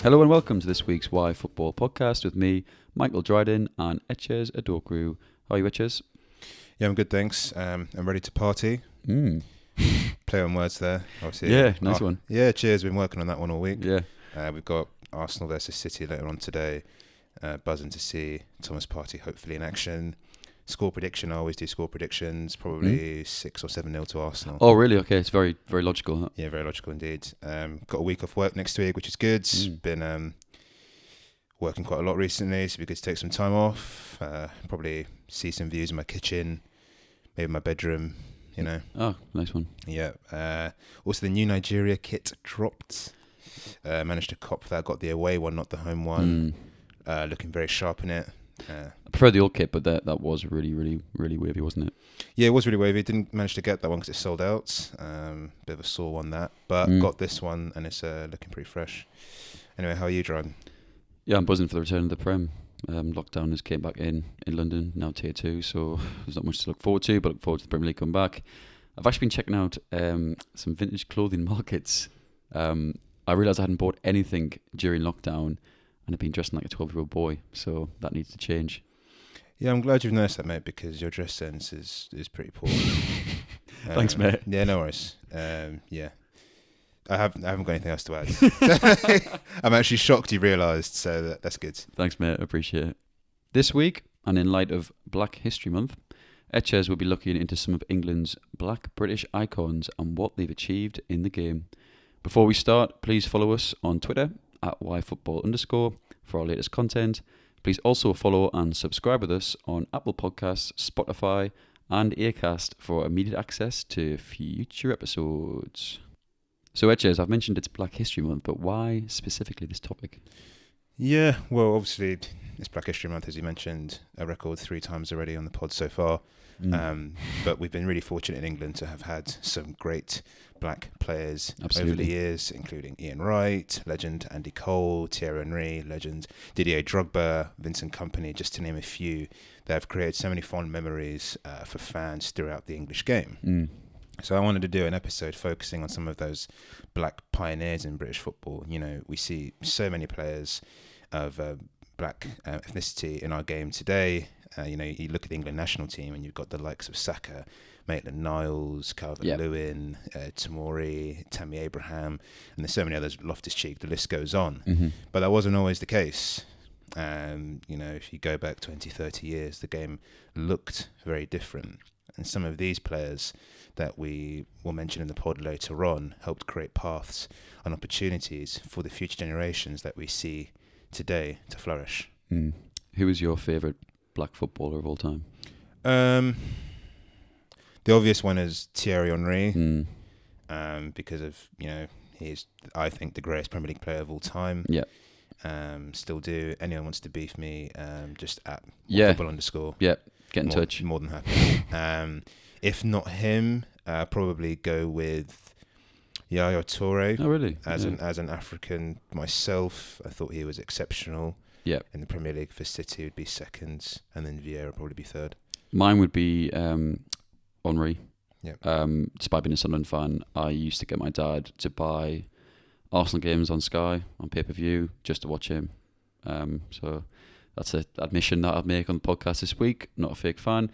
Hello and welcome to this week's Why Football podcast with me, Michael Dryden, and Etches Adokru. How are you, Etches? Yeah, I'm good, thanks. I'm ready to party. Play on words there, obviously. Yeah, nice one. Yeah, cheers. Been working on that one all week. Yeah. We've got Arsenal versus City later on today. Buzzing to see Thomas Partey hopefully in action. Score prediction, I always do score predictions. Probably 6 or 7-0 to Arsenal. Oh, really? Okay, it's very, very logical. Huh? Yeah, very logical indeed. Got a week off work next week, which is good. Been working quite a lot recently, so we could take some time off. Probably see some views in my kitchen, maybe my bedroom, you know. Oh, nice one. Yeah. Also, the new Nigeria kit dropped. Managed to cop that. Got the away one, not the home one. Looking very sharp in it. I prefer the old kit, but that was really, really, really wavy, wasn't it? Yeah, it was really wavy. Didn't manage to get that one because it sold out. Bit of a sore one that, but got this one and it's looking pretty fresh. Anyway, how are you, Dryden? Yeah, I'm buzzing for the return of the Prem. Lockdown has came back in London, now Tier 2, so there's not much to look forward to, but look forward to the Premier League coming back. I've actually been checking out some vintage clothing markets. I realised I hadn't bought anything during lockdown, and I've been dressing like a 12-year-old boy, so that needs to change. Yeah, I'm glad you've noticed that, mate, because your dress sense is pretty poor. Thanks, mate. Yeah, no worries. Yeah. I haven't got anything else to add. I'm actually shocked you realised, so that's good. Thanks, mate. I appreciate it. This week, and in light of Black History Month, Etches will be looking into some of England's Black British icons and what they've achieved in the game. Before we start, please follow us on Twitter at @yfootball_ for our latest content. Please also follow and subscribe with us on Apple Podcasts, Spotify, and Acast for immediate access to future episodes. So, Etches, I've mentioned it's Black History Month, but why specifically this topic? Yeah, well, obviously, it's Black History Month, as you mentioned, a record 3 times already on the pod so far. But we've been really fortunate in England to have had some great black players over the years, including Ian Wright, legend Andy Cole, Thierry Henry, legend Didier Drogba, Vincent Kompany, just to name a few, that have created so many fond memories for fans throughout the English game. So I wanted to do an episode focusing on some of those black pioneers in British football. You know, we see so many players of black ethnicity in our game today. You know, you look at the England national team and you've got the likes of Saka, Maitland-Niles, Calvert-Lewin, Tomori, Tammy Abraham, and there's so many others, Loftus-Cheek, the list goes on. But that wasn't always the case. You know, if you go back 20, 30 years, the game looked very different. And some of these players that we will mention in the pod later on helped create paths and opportunities for the future generations that we see today to flourish. Who is your favourite black footballer of all time? The obvious one is Thierry Henry, because of, you know, he's, I think, the greatest Premier League player of all time. Yeah. Still do. Anyone wants to beef me, just at football_. Yeah. Get in touch. More than happy. If not him, probably go with Yaya Toure. Oh, really? As an African myself, I thought he was exceptional. Yeah. In the Premier League for City, would be second, and then Vieira would probably be third. Mine would be Henry. Yeah. Despite being a Sunderland fan, I used to get my dad to buy Arsenal games on Sky on pay-per-view just to watch him. So that's an admission that I'd make on the podcast this week. Not a fake fan.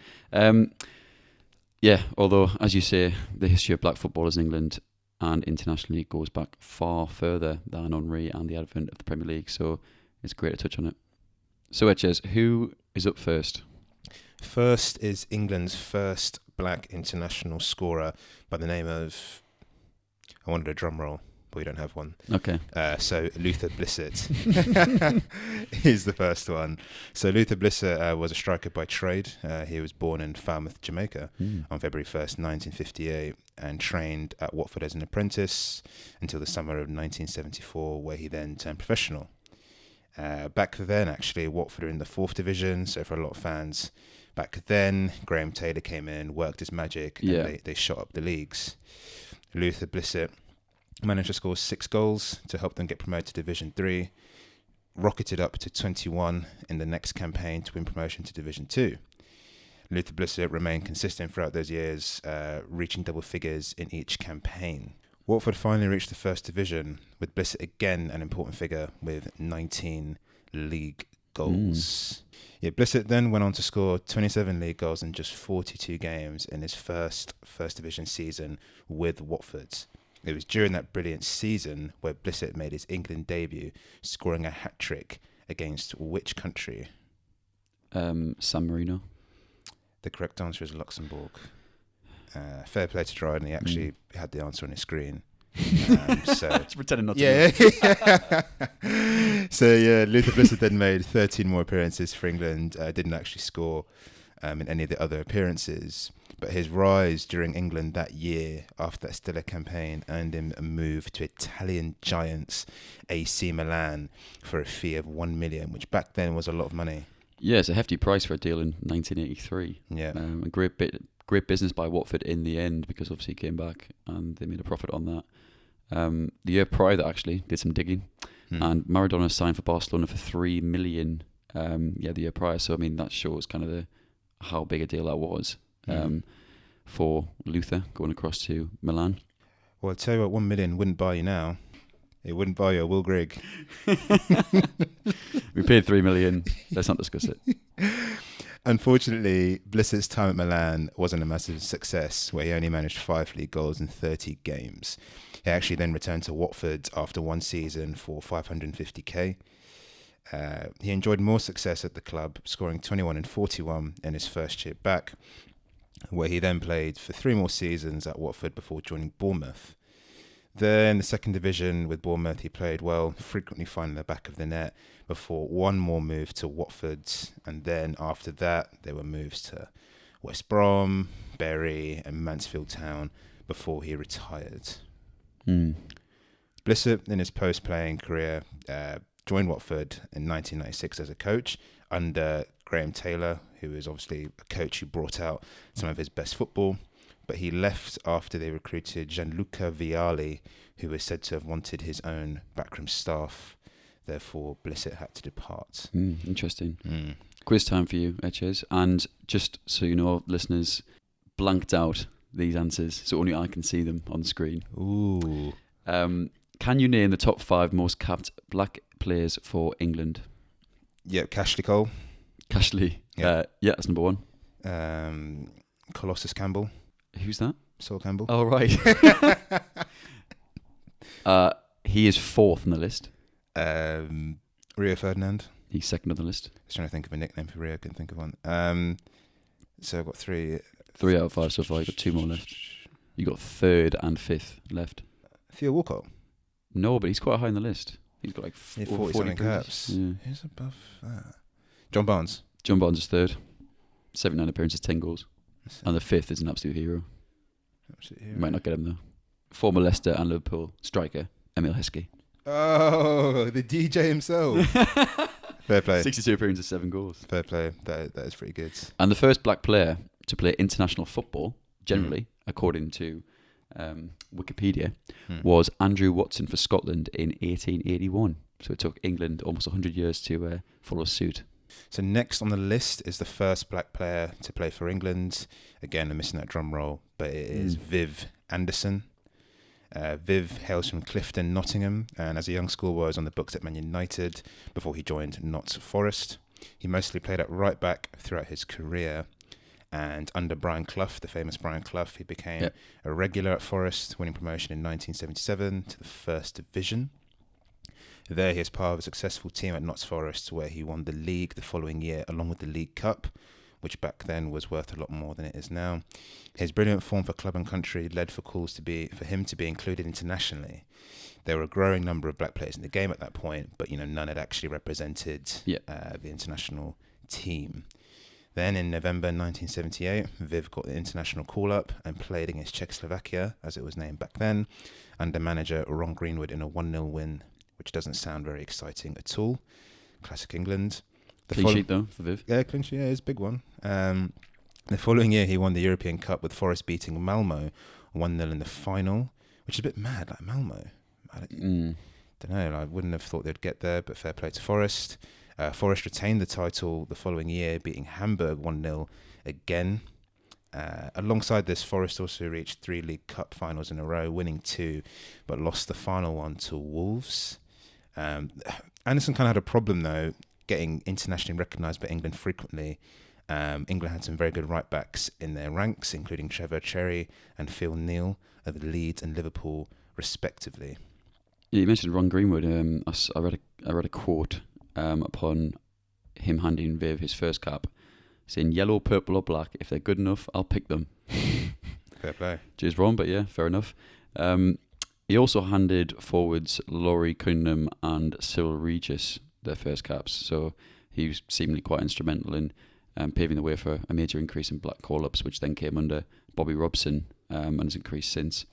Yeah, although, as you say, the history of black footballers in England and internationally goes back far further than Henry and the advent of the Premier League. So it's great to touch on it. So, Etches, who is up first? First is England's first black international scorer by the name of... I wanted a drum roll, but we don't have one. Okay. So Luther Blissett is the first one. So Luther Blissett was a striker by trade. He was born in Falmouth, Jamaica on February 1st, 1958, and trained at Watford as an apprentice until the summer of 1974, where he then turned professional. Back then, actually, Watford were in the 4th division, so for a lot of fans back then, Graham Taylor came in, worked his magic, and they shot up the leagues. Luther Blissett managed to score 6 goals to help them get promoted to Division 3, rocketed up to 21 in the next campaign to win promotion to Division 2. Luther Blissett remained consistent throughout those years, reaching double figures in each campaign. Watford finally reached the first division, with Blissett again an important figure with 19 league goals. Yeah, Blissett then went on to score 27 league goals in just 42 games in his first division season with Watford. It was during that brilliant season where Blissett made his England debut, scoring a hat-trick against which country? San Marino. The correct answer is Luxembourg. Fair play to Dryden. He actually had the answer on his screen. Just pretending not to. Yeah. So Luther Blissett then made 13 more appearances for England. Didn't actually score in any of the other appearances, but his rise during England that year after that stellar campaign earned him a move to Italian giants AC Milan for a fee of $1 million, which back then was a lot of money. Yeah, it's a hefty price for a deal in 1983. Yeah, a great business by Watford in the end, because obviously he came back and they made a profit on that. The year prior that actually did some digging, and Maradona signed for Barcelona for $3 million. The year prior. So I mean that shows kind of how big a deal that was for Luther going across to Milan. Well, I'll tell you what, $1 million wouldn't buy you now. It wouldn't buy you a Will Grigg. We paid $3 million. Let's not discuss it. Unfortunately, Blissett's time at Milan wasn't a massive success, where he only managed 5 league goals in 30 games. He actually then returned to Watford after one season for $550k. He enjoyed more success at the club, scoring 21 and 41 in his first year back, where he then played for 3 more seasons at Watford before joining Bournemouth. There in the second division with Bournemouth, he played well, frequently finding the back of the net, before one more move to Watford, and then after that there were moves to West Brom, Bury and Mansfield Town before he retired. Blissett, in his post-playing career, joined Watford in 1996 as a coach under Graham Taylor, who is obviously a coach who brought out some of his best football. But he left after they recruited Gianluca Vialli, who was said to have wanted his own backroom staff. Therefore, Blissett had to depart. Interesting. Quiz time for you, Etches. And just so you know, listeners, blanked out these answers, so only I can see them on the screen. Ooh. Can you name the top 5 most capped black players for England? Yep, Cashley Cole. Cashley. Yeah, that's number 1. Colossus Campbell. Who's that? Sol Campbell. Oh, right. He is 4th on the list. Rio Ferdinand. He's 2nd on the list. I was trying to think of a nickname for Rio, couldn't think of one. So I've got 3. 3 out of 5 so far. You've got 2 more left. You got 3rd and 5th left. Theo Walcott. No, but he's quite high on the list. He's got like 40 something caps. Yeah. Who's above that? John Barnes. John Barnes is 3rd. 79 appearances, 10 goals. And the 5th is an absolute hero. Might not get him though. Former Leicester and Liverpool striker Emil Heskey. Oh, the DJ himself. Fair play. 62 appearances, 7 goals. Fair play. That is pretty good. And the first black player to play international football, generally, according to Wikipedia, was Andrew Watson for Scotland in 1881. So it took England almost 100 years to follow suit. So next on the list is the first black player to play for England. Again, I'm missing that drum roll, but it is Viv Anderson. Viv hails from Clifton, Nottingham, and as a young schoolboy was on the books at Man United before he joined Notts Forest. He mostly played at right back throughout his career, and under Brian Clough, the famous Brian Clough, he became a regular at Forest, winning promotion in 1977 to the First Division. There he is part of a successful team at Notts Forest, where he won the league the following year along with the League Cup, which back then was worth a lot more than it is now. His brilliant form for club and country led for calls for him to be included internationally. There were a growing number of black players in the game at that point, but none had actually represented the international team. Then in November 1978, Viv got the international call-up and played against Czechoslovakia, as it was named back then, under manager Ron Greenwood in a 1-0 win, which doesn't sound very exciting at all. Classic England. Clean sheet though for Viv. Yeah, clean sheet, it's a big one. The following year he won the European Cup with Forest beating Malmo 1-0 in the final, which is a bit mad, like Malmo. I don't know, I wouldn't have thought they'd get there, but fair play to Forest. Forest retained the title the following year, beating Hamburg 1-0 again. Alongside this, Forest also reached 3 League Cup finals in a row, winning 2, but lost the final one to Wolves. Anderson kind of had a problem, though, getting internationally recognised by England frequently. England had some very good right-backs in their ranks, including Trevor Cherry and Phil Neal of Leeds and Liverpool, respectively. Yeah, you mentioned Ron Greenwood. I read a quote upon him handing Viv his first cap, saying yellow, purple or black, if they're good enough, I'll pick them. Fair play. Cheers, Ron, but yeah, fair enough. He also handed forwards Laurie Cunningham and Cyril Regis their first caps, so he was seemingly quite instrumental in paving the way for a major increase in black call-ups, which then came under Bobby Robson and has increased since.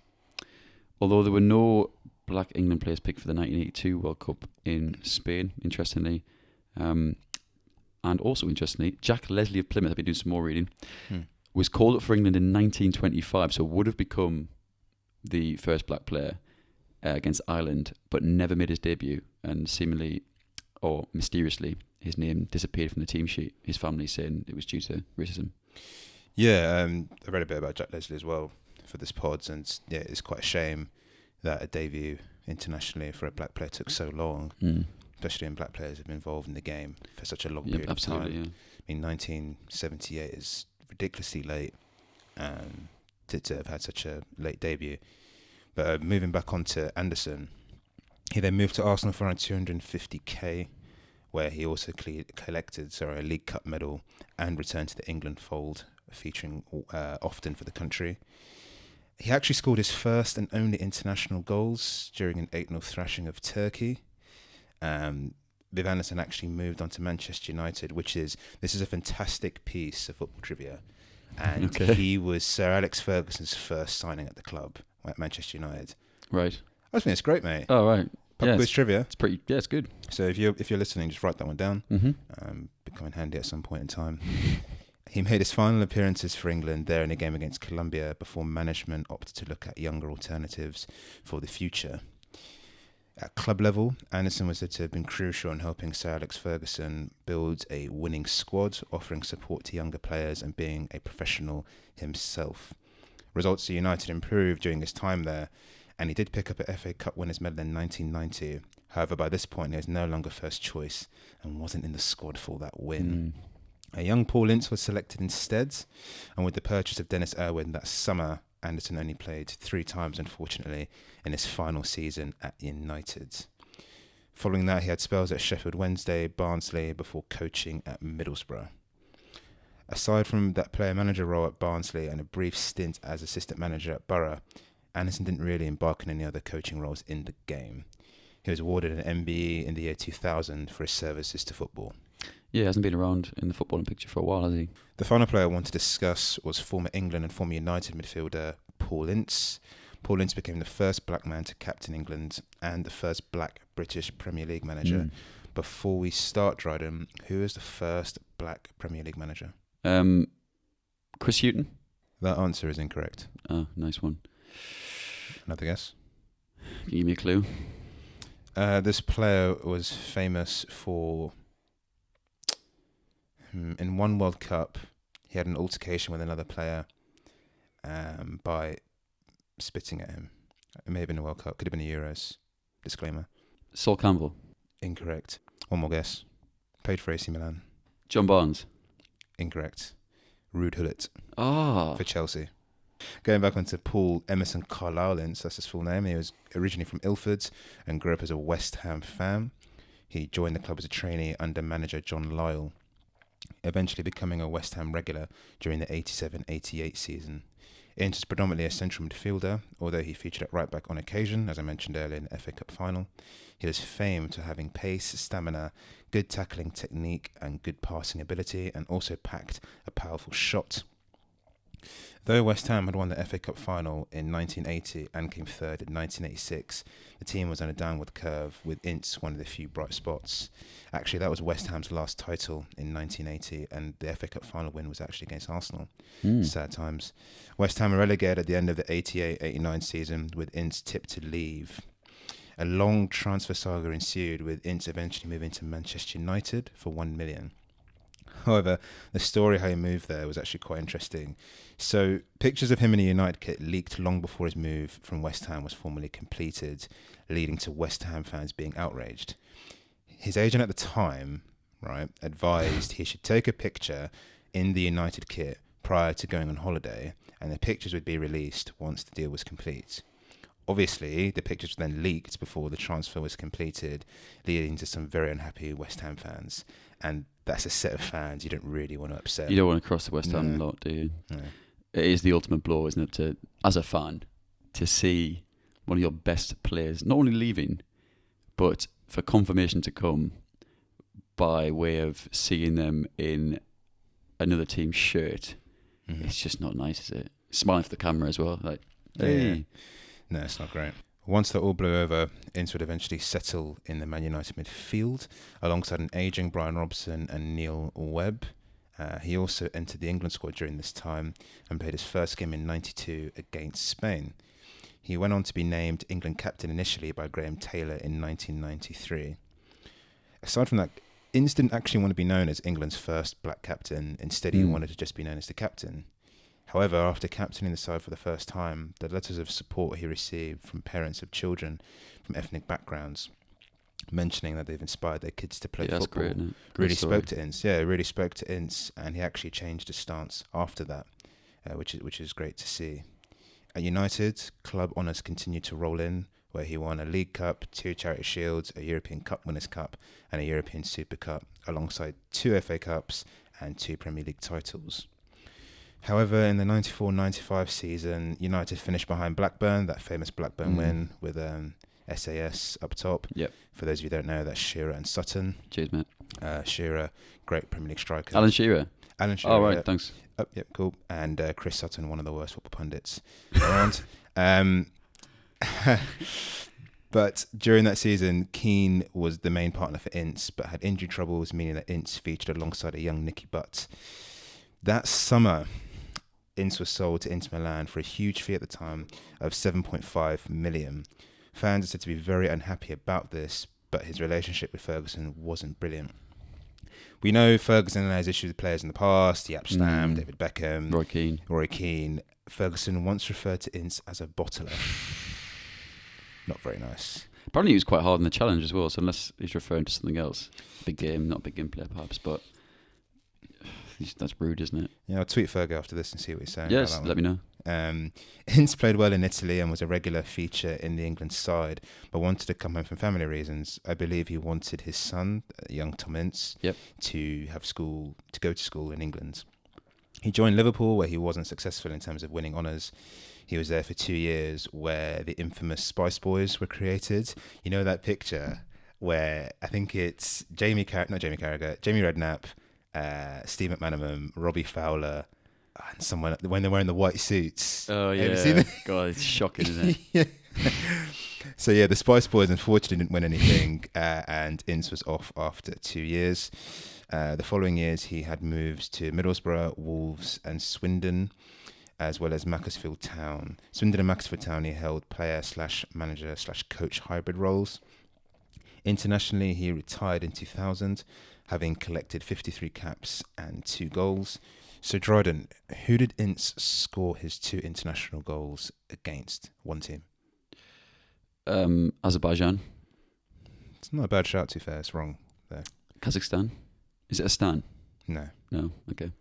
Although there were no black England players picked for the 1982 World Cup in Spain, interestingly. And also interestingly, Jack Leslie of Plymouth, I've been doing some more reading, was called up for England in 1925, so would have become the first black player against Ireland, but never made his debut, and seemingly, or mysteriously, his name disappeared from the team sheet, his family saying it was due to racism. Yeah, I read a bit about Jack Leslie as well for this pod, and yeah, it's quite a shame that a debut internationally for a black player took so long. Especially when black players have been involved in the game for such a long period of time. Yeah. I mean, 1978 is ridiculously late to have had such a late debut. But moving back on to Anderson, he then moved to Arsenal for around 250k, where he also collected a League Cup medal and returned to the England fold, featuring often for the country. He actually scored his first and only international goals during an 8-0 thrashing of Turkey. Viv Anderson actually moved on to Manchester United, this is a fantastic piece of football trivia, and he was Sir Alex Ferguson's first signing at the club at Manchester United. Right. I think it's great, mate. Oh, right. Pub quiz trivia. It's pretty. Yeah, it's good. So if you're listening, just write that one down. Becoming handy at some point in time. He made his final appearances for England there in a game against Colombia before management opted to look at younger alternatives for the future. At club level, Anderson was said to have been crucial in helping Sir Alex Ferguson build a winning squad, offering support to younger players and being a professional himself. Results at United improved during his time there, and he did pick up a FA Cup winners' medal in 1990. However, by this point, he was no longer first choice and wasn't in the squad for that win. A young Paul Ince was selected instead, and with the purchase of Dennis Irwin that summer, Anderson only played 3 times, unfortunately, in his final season at United. Following that, he had spells at Sheffield Wednesday, Barnsley, before coaching at Middlesbrough. Aside from that player-manager role at Barnsley and a brief stint as assistant manager at Borough, Anderson didn't really embark on any other coaching roles in the game. He was awarded an MBE in the year 2000 for his services to football. Yeah, he hasn't been around in the footballing picture for a while, has he? The final player I want to discuss was former England and former United midfielder Paul Ince. Paul Ince became the first black man to captain England and the first black British Premier League manager. Before we start, Dryden, who is the first black Premier League manager? Chris Hughton? That answer is incorrect. Oh, nice one. Another guess? Can you give me a clue? This player was famous for... in one World Cup, he had an altercation with another player by spitting at him. It may have been a World Cup, could have been a Euros. Disclaimer. Sol Campbell? Incorrect. One more guess. Played for AC Milan. John Barnes? Incorrect. Ruud Gullit Ah. for Chelsea. Going back onto Paul Emerson Carlisle Ince, that's his full name. He was originally from Ilford and grew up as a West Ham fan. He joined the club as a trainee under manager John Lyall, eventually becoming a West Ham regular during the 87-88 season. Ince is predominantly a central midfielder, although he featured at right back on occasion, as I mentioned earlier in the FA Cup final. He was famed for having pace, stamina, good tackling technique and good passing ability, and also packed a powerful shot. Though West Ham had won the FA Cup final in 1980 and came third in 1986, the team was on a downward curve, with Ince one of the few bright spots. Actually, that was West Ham's last title in 1980, and the FA Cup final win was actually against Arsenal. Sad times. West Ham were relegated at the end of the 88-89 season, with Ince tipped to leave. A long transfer saga ensued, with Ince eventually moving to Manchester United for £1 million. However, the story how he moved there was actually quite interesting. So pictures of him in a United kit leaked long before his move from West Ham was formally completed, leading to West Ham fans being outraged. His agent at the time, right, advised he should take a picture in the United kit prior to going on holiday, and the pictures would be released once the deal was complete. Obviously, the pictures were then leaked before the transfer was completed, leading to some very unhappy West Ham fans. And that's a set of fans you don't really want to upset. You don't want to cross the West Ham lot, do you? No. It is the ultimate blow, isn't it, to, as a fan, to see one of your best players not only leaving, but for confirmation to come by way of seeing them in another team's shirt. Mm-hmm. It's just not nice, is it? Smiling for the camera as well. Like, hey. Yeah. No, it's not great. Once that all blew over, Ince would eventually settle in the Man United midfield alongside an ageing Brian Robson and Neil Webb. He also entered the England squad during this time and played his first game in '92 against Spain. He went on to be named England captain initially by Graham Taylor in 1993. Aside from that, Ince didn't actually want to be known as England's first black captain. Instead, he wanted to just be known as the captain. However, after captaining the side for the first time, the letters of support he received from parents of children from ethnic backgrounds, mentioning that they've inspired their kids to play football, great, isn't it? really spoke to Ince. Yeah, it really spoke to Ince, and he actually changed his stance after that, which is great to see. At United, club honours continued to roll in, where he won a League Cup, 2 Charity Shields, a European Cup Winners' Cup, and a European Super Cup, alongside 2 FA Cups and 2 Premier League titles. However, in the 94-95 season, United finished behind Blackburn, that famous Blackburn win with SAS up top. Yep. For those of you who don't know, that's Shearer and Sutton. Cheers, mate. Shearer, great Premier League striker. Alan Shearer. Oh, right, yeah. Thanks. Oh, yep, cool. And Chris Sutton, one of the worst football pundits around. But during that season, Keane was the main partner for Ince, but had injury troubles, meaning that Ince featured alongside a young Nicky Butt. That summer, Ince was sold to Inter Milan for a huge fee at the time of 7.5 million. Fans are said to be very unhappy about this, but his relationship with Ferguson wasn't brilliant. We know Ferguson has issues with players in the past, Jaap Stam, David Beckham, Roy Keane. Ferguson once referred to Ince as a bottler. Not very nice. Apparently he was quite hard on the challenge as well, so unless he's referring to something else. Big game, not a big game player perhaps, but that's rude, isn't it? Yeah, I'll tweet Fergo after this and see what he's saying. Yes, let me know. Ince played well in Italy and was a regular feature in the England side, but wanted to come home for family reasons. I believe he wanted his son, young Tom Ince, to go to school in England. He joined Liverpool, where he wasn't successful in terms of winning honours. He was there for 2 years, where the infamous Spice Boys were created. You know that picture where I think it's Jamie Redknapp, Steve McManaman, Robbie Fowler, and someone when they're wearing the white suits. Oh yeah, have you seen God, it's shocking, isn't it? Yeah. So yeah, the Spice Boys unfortunately didn't win anything, and Ince was off after 2 years. The following years, he had moves to Middlesbrough, Wolves, and Swindon, as well as Macclesfield Town. Swindon and Macclesfield Town, he held player/manager/coach hybrid roles. Internationally, he retired in 2000, having collected 53 caps and 2 goals. So, Dryden, who did Ince score his 2 international goals against? One team. Azerbaijan. It's not a bad shout, to be fair. It's wrong there. Kazakhstan. Is it a stan? No. No. Okay.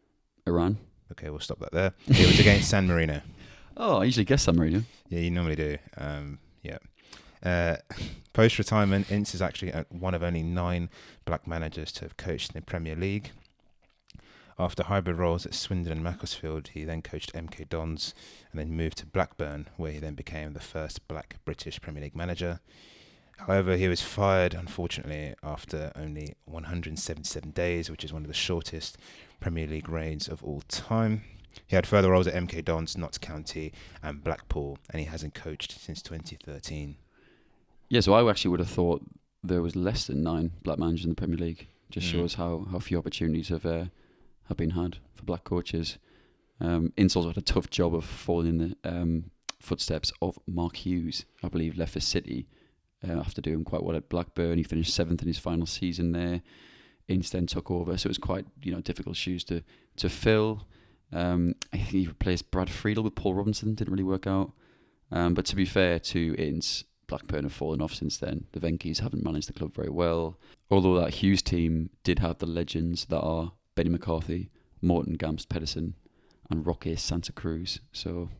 Iran. Okay, we'll stop that there. It was against San Marino. Oh, I usually guess San Marino. Yeah, you normally do. Post-retirement, Ince is actually one of only 9 black managers to have coached in the Premier League. After hybrid roles at Swindon and Macclesfield, he then coached MK Dons and then moved to Blackburn, where he then became the first black British Premier League manager. However, he was fired, unfortunately, after only 177 days, which is one of the shortest Premier League reigns of all time. He had further roles at MK Dons, Notts County and Blackpool, and he hasn't coached since 2013. Yeah, so I actually would have thought there was less than 9 black managers in the Premier League. Just shows how few opportunities have been had for black coaches. Ince also had a tough job of following the footsteps of Mark Hughes, I believe, left for City after doing quite well at Blackburn. He finished 7th in his final season there. Ince then took over, so it was quite difficult shoes to fill. I think he replaced Brad Friedel with Paul Robinson. Didn't really work out. But to be fair to Ince, Blackburn have fallen off since then. The Venky's haven't managed the club very well. Although that Hughes team did have the legends that are Benny McCarthy, Morton Gamst Pedersen, and Roque Santa Cruz. So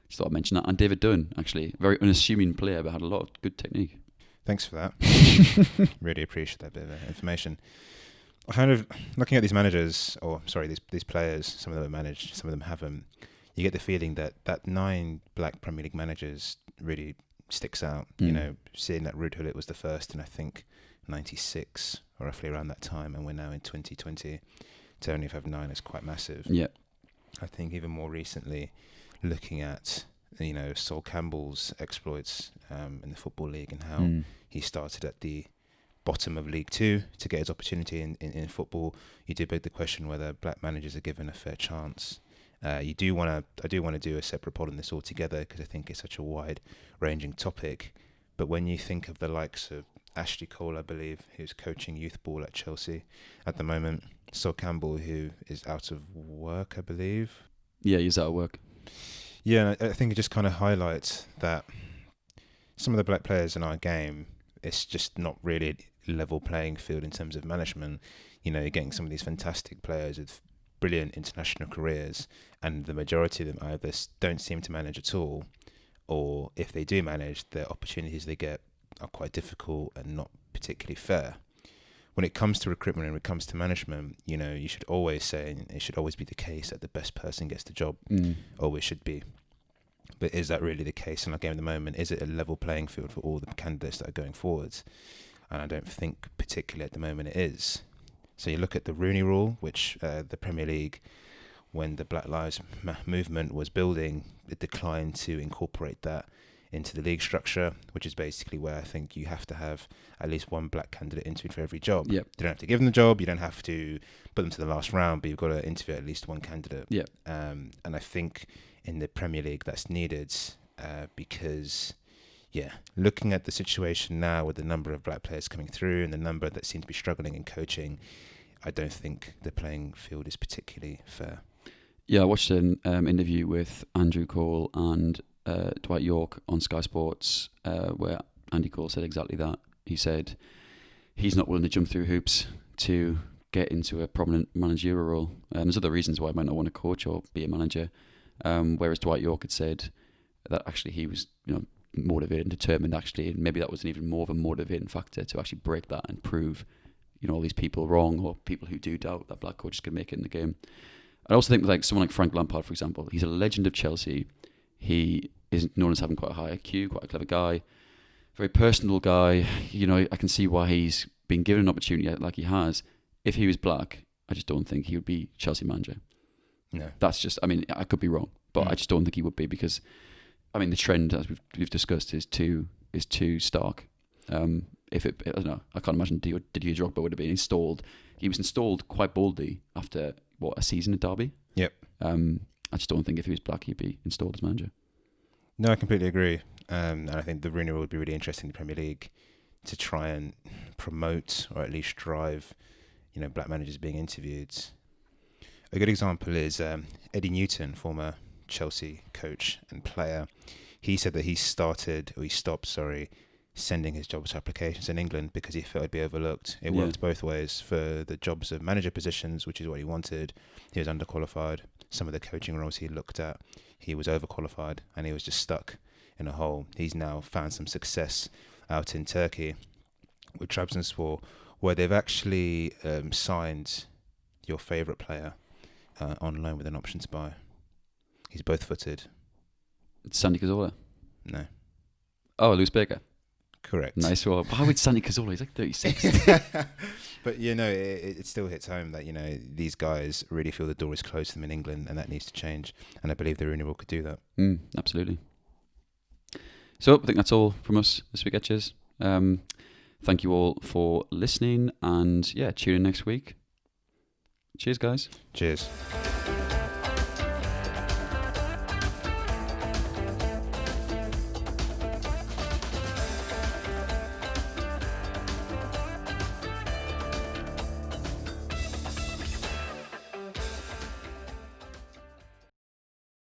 just thought I'd mention that. And David Dunn, actually, a very unassuming player, but had a lot of good technique. Thanks for that. Really appreciate that bit of information. Kind of looking at these managers, these players, some of them are managed, some of them haven't. You get the feeling that 9 black Premier League managers really sticks out. Seeing that Ruud Gullit was the first in, I think, 96 or roughly around that time, and we're now in 2020. To only have 9 is quite massive. Yeah. I think even more recently, looking at Sol Campbell's exploits in the Football League and how he started at the bottom of League 2 to get his opportunity in football, you do beg the question whether black managers are given a fair chance. I do want to do a separate pod on this altogether because I think it's such a wide-ranging topic. But when you think of the likes of Ashley Cole, I believe, who's coaching youth ball at Chelsea at the moment, Sol Campbell, who is out of work, I believe. Yeah, he's out of work. Yeah, I think it just kind of highlights that some of the black players in our game, it's just not really a level playing field in terms of management. You're getting some of these fantastic players with brilliant international careers, and the majority of them either don't seem to manage at all, or if they do manage, the opportunities they get are quite difficult and not particularly fair. When it comes to recruitment and when it comes to management, you should always say, and it should always be the case, that the best person gets the job. Always should be. But is that really the case in our game at the moment? Is it a level playing field for all the candidates that are going forwards? And I don't think particularly at the moment it is. So you look at the Rooney Rule, which the Premier League, when the Black Lives movement was building, it declined to incorporate that into the league structure, which is basically where I think you have to have at least one black candidate interviewed for every job. Yep. You don't have to give them the job, you don't have to put them to the last round, but you've got to interview at least one candidate. Yep. And I think in the Premier League that's needed because, looking at the situation now with the number of black players coming through and the number that seem to be struggling in coaching, I don't think the playing field is particularly fair. Yeah, I watched an interview with Andrew Cole and Dwight York on Sky Sports where Andy Cole said exactly that. He said he's not willing to jump through hoops to get into a prominent managerial role. There's other reasons why I might not want to coach or be a manager. Whereas Dwight York had said that actually he was motivated and determined, actually, and maybe that was an even more of a motivating factor to actually break that and prove all these people wrong, or people who do doubt that black coaches can make it in the game. I also think like someone like Frank Lampard, for example, he's a legend of Chelsea. He is known as having quite a high IQ, quite a clever guy, very personable guy. I can see why he's been given an opportunity like he has. If he was black, I just don't think he would be Chelsea manager. No. That's just, I could be wrong, but I just don't think he would be because, the trend, as we've discussed, is too stark. I don't know, I can't imagine Didier Drogba would have been installed. He was installed quite boldly after, a season at Derby? Yep. I just don't think if he was black, he'd be installed as manager. No, I completely agree. And I think the Rooney Rule would be really interesting in the Premier League to try and promote or at least drive, black managers being interviewed. A good example is Eddie Newton, former Chelsea coach and player. He said that he stopped sending his jobs applications in England because he felt it'd be overlooked. It worked both ways. For the jobs of manager positions, which is what he wanted, he was underqualified. Some of the coaching roles he looked at, he was overqualified, and he was just stuck in a hole. He's now found some success out in Turkey with Trabzonspor, where they've actually signed your favourite player on loan with an option to buy. He's both-footed. It's Sandy Cazorla? No. Oh, Lewis Baker? Correct. Nice. Well, why would Sandy Cazorla? He's like 36. But, it still hits home that, these guys really feel the door is closed to them in England, and that needs to change. And I believe the Rooney Rule could do that. Absolutely. So I think that's all from us this week, Etches. Thank you all for listening, and tune in next week. Cheers, guys. Cheers.